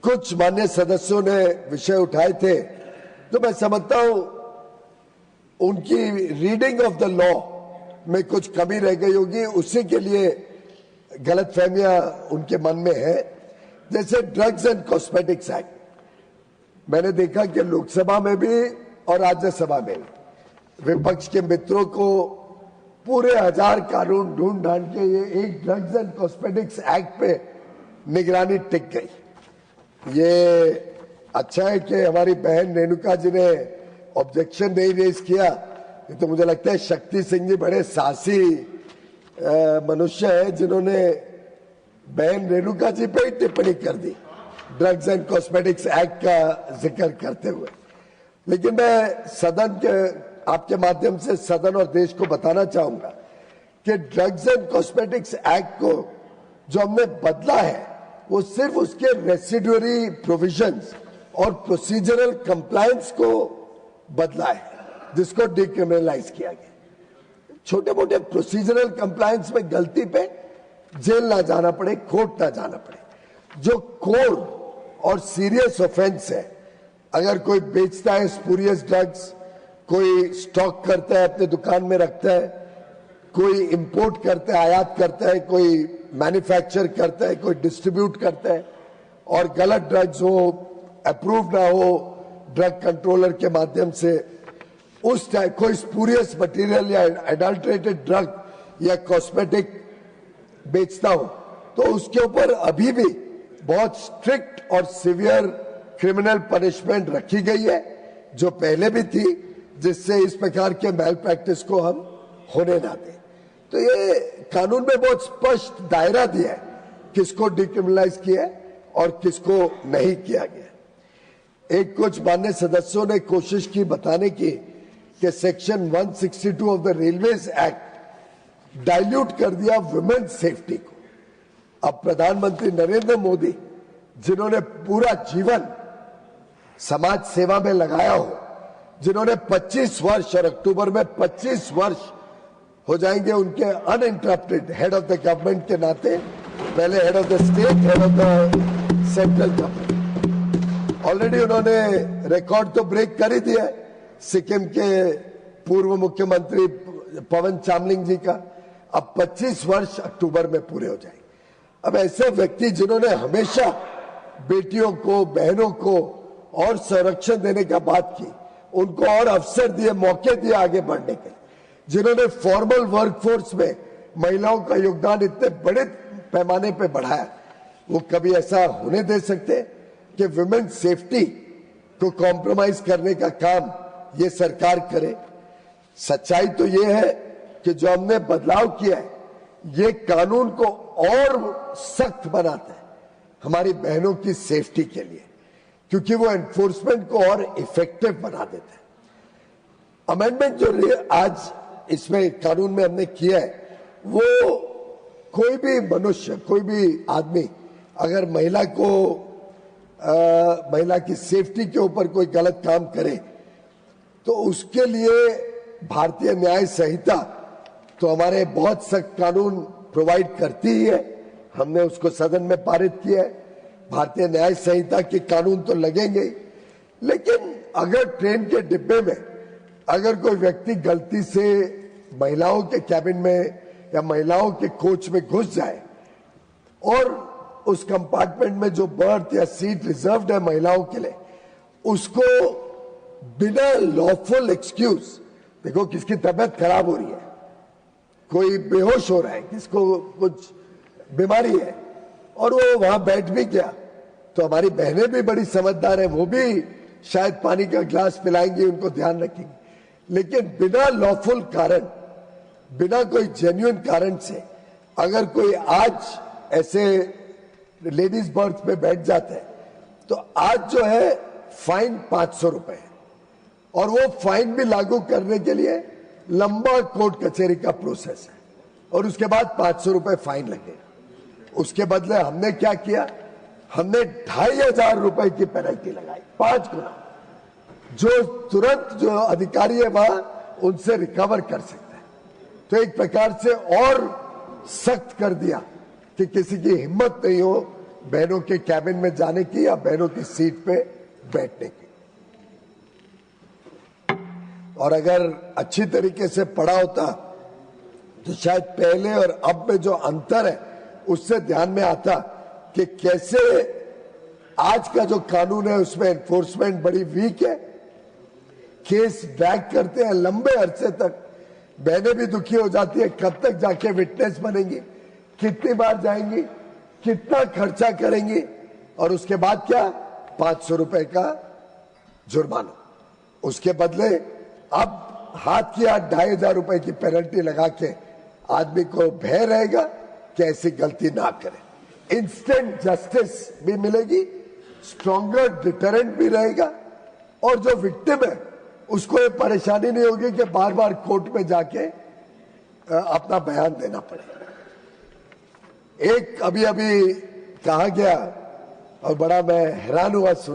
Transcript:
कुछ मान्य सदस्यों ने विषय उठाए थे तो मैं समझता हूं उनकी रीडिंग ऑफ द लॉ में कुछ कमी रह गई होगी, उसी के लिए गलतफहमियां उनके मन में है। जैसे ड्रग्स एंड कॉस्मेटिक्स एक्ट, मैंने देखा कि लोकसभा में भी और राज्यसभा में भी विपक्ष के मित्रों को पूरे 1000 कानून ढूंढ ढांढ के ये एक ड्रग्स एंड कॉस्मेटिक्स एक्ट पे निगरानी टिक गई। ये अच्छा है कि हमारी बहन रेणुका जी ने ऑब्जेक्शन नहीं रेज किया, तो मुझे लगता है शक्ति सिंह जी बड़े साहसी मनुष्य हैं जिन्होंने बहन रेणुका जी पे ही टिप्पणी कर दी ड्रग्स एंड कॉस्मेटिक्स एक्ट का जिक्र करते हुए। लेकिन मैं सदन के आपके माध्यम से सदन और देश को बताना चाहूंगा कि ड्रग्स एंड कॉस्मेटिक्स एक्ट को जो हमने बदला है वो सिर्फ उसके रेसिडुअरी प्रोविजंस और प्रोसीजरल कंप्लायंस को बदला है, जिसको डिक्रिमिनलाइज किया गया। छोटे मोटे प्रोसीजरल कंप्लायंस में गलती पे जेल ना जाना पड़े, कोर्ट ना जाना पड़े। जो कोर और सीरियस ऑफेंस है, अगर कोई बेचता है स्पूरियस ड्रग्स, कोई स्टॉक करता है अपने दुकान में रखता है, कोई इंपोर्ट करता है आयात करता है, कोई मैन्युफैक्चर करता है, कोई डिस्ट्रीब्यूट करता है और गलत ड्रग्स हो, अप्रूव ना हो ड्रग कंट्रोलर के माध्यम से, उस टाइप कोई स्पूरियस मटेरियल या एडल्ट्रेटेड ड्रग या कॉस्मेटिक बेचता हो तो उसके ऊपर अभी भी बहुत स्ट्रिक्ट और सिवियर क्रिमिनल पनिशमेंट रखी गई है, जो पहले भी थी, जिससे इस प्रकार के मैल प्रैक्टिस को हम होने ना दें। तो ये कानून में बहुत स्पष्ट दायरा दिया है किसको डिक्रिमिनलाइज किया है और किसको नहीं किया गया। एक कुछ मान्य सदस्यों ने कोशिश की बताने की कि section 162 of the railways act dilute कर दिया वुमेन्स सेफ्टी को। अब प्रधानमंत्री नरेंद्र मोदी, जिन्होंने पूरा जीवन समाज सेवा में लगाया हो, जिन्होंने 25 वर्ष और अक्टूबर में 25 वर्ष हो जाएंगे उनके uninterrupted head of the government के नाते, पहले head of the state, head of the central government. Already उन्होंने रिकॉर्ड तो ब्रेक कर ही दिया है सिक्किम के पूर्व मुख्यमंत्री पवन चामलिंग जी का। अब 25 वर्ष अक्टूबर में पूरे हो जाएंगे। अब ऐसे व्यक्ति जिन्होंने हमेशा बेटियों को, बहनों को और संरक्षण देने का बात की, उनको और अवसर दिए, मौके दिए आगे बढ़ने के, जिन्होंने फॉर्मल वर्कफोर्स में महिलाओं का योगदान इतने बड़े पैमाने पे बढ़ाया, वो कभी ऐसा होने दे सकते कि वुमेन सेफ्टी को कॉम्प्रोमाइज करने का काम ये सरकार करे? सच्चाई तो ये है कि जो हमने बदलाव किया है ये कानून को और सख्त बनाता है हमारी बहनों की सेफ्टी के लिए, क्योंकि वो एनफोर्समेंट को और इफेक्टिव बना देता है। अमेंडमेंट जो आज इसमें कानून में हमने किया है, वो कोई भी मनुष्य, कोई भी आदमी अगर महिला की सेफ्टी के ऊपर कोई गलत काम करे तो उसके लिए भारतीय न्याय संहिता तो हमारे बहुत सख्त कानून प्रोवाइड करती ही है। हमने उसको सदन में पारित किया है। भारतीय न्याय संहिता के कानून तो लगेंगे ही, लेकिन अगर ट्रेन के डिब्बे में अगर कोई व्यक्ति गलती से महिलाओं के कैबिन में या महिलाओं के कोच में घुस जाए और उस कंपार्टमेंट में जो बर्थ या सीट रिजर्व्ड है महिलाओं के लिए, उसको बिना लॉफुल एक्सक्यूज, देखो किसकी तबीयत खराब हो रही है, कोई बेहोश हो रहा है, किसको कुछ बीमारी है और वो वहां बैठ भी गया, तो हमारी बहनें भी बड़ी समझदार है, वो भी शायद पानी का ग्लास पिलाएंगी, उनको ध्यान रखेंगी। लेकिन बिना लॉफुल कारण, बिना कोई जेन्युइन कारण से अगर कोई आज ऐसे लेडीज बर्थ पे बैठ जाता है तो आज जो है फाइन 500 रुपए है, और वो फाइन भी लागू करने के लिए लंबा कोर्ट कचहरी का प्रोसेस है और उसके बाद 500 रुपए फाइन लगेगा। उसके बदले हमने क्या किया, हमने 2500 रुपए की पेनल्टी लगाई, 5 गुना, जो तुरंत जो अधिकारी है वहां उनसे रिकवर कर सकता है। तो एक प्रकार से और सख्त कर दिया कि किसी की हिम्मत नहीं हो बहनों के कैबिन में जाने की या बहनों की सीट पे बैठने की। और अगर अच्छी तरीके से पढ़ा होता तो शायद पहले और अब में जो अंतर है उससे ध्यान में आता कि कैसे आज का जो कानून है उसमें एनफोर्समेंट बड़ी वीक है, केस ड्रैग करते हैं लंबे अरसे तक, बहनें भी दुखी हो जाती है कब तक जाके विटनेस बनेंगी, कितनी बार जाएंगी, कितना खर्चा करेंगी, और उसके बाद क्या 500 रुपए का जुर्माना। उसके बदले अब हाथ की हाथ 2500 रुपए की पेनल्टी लगा के आदमी को भय रहेगा कि ऐसी गलती ना करे। इंस्टेंट जस्टिस भी मिलेगी, स्ट्रॉन्गर डिटरेंट भी रहेगा, और जो विक्टिम है उसको ये परेशानी नहीं होगी कि बार बार कोर्ट में जाके अपना बयान देना पड़ेगा। एक अभी अभी कहा गया और बड़ा मैं हैरान हुआ सुन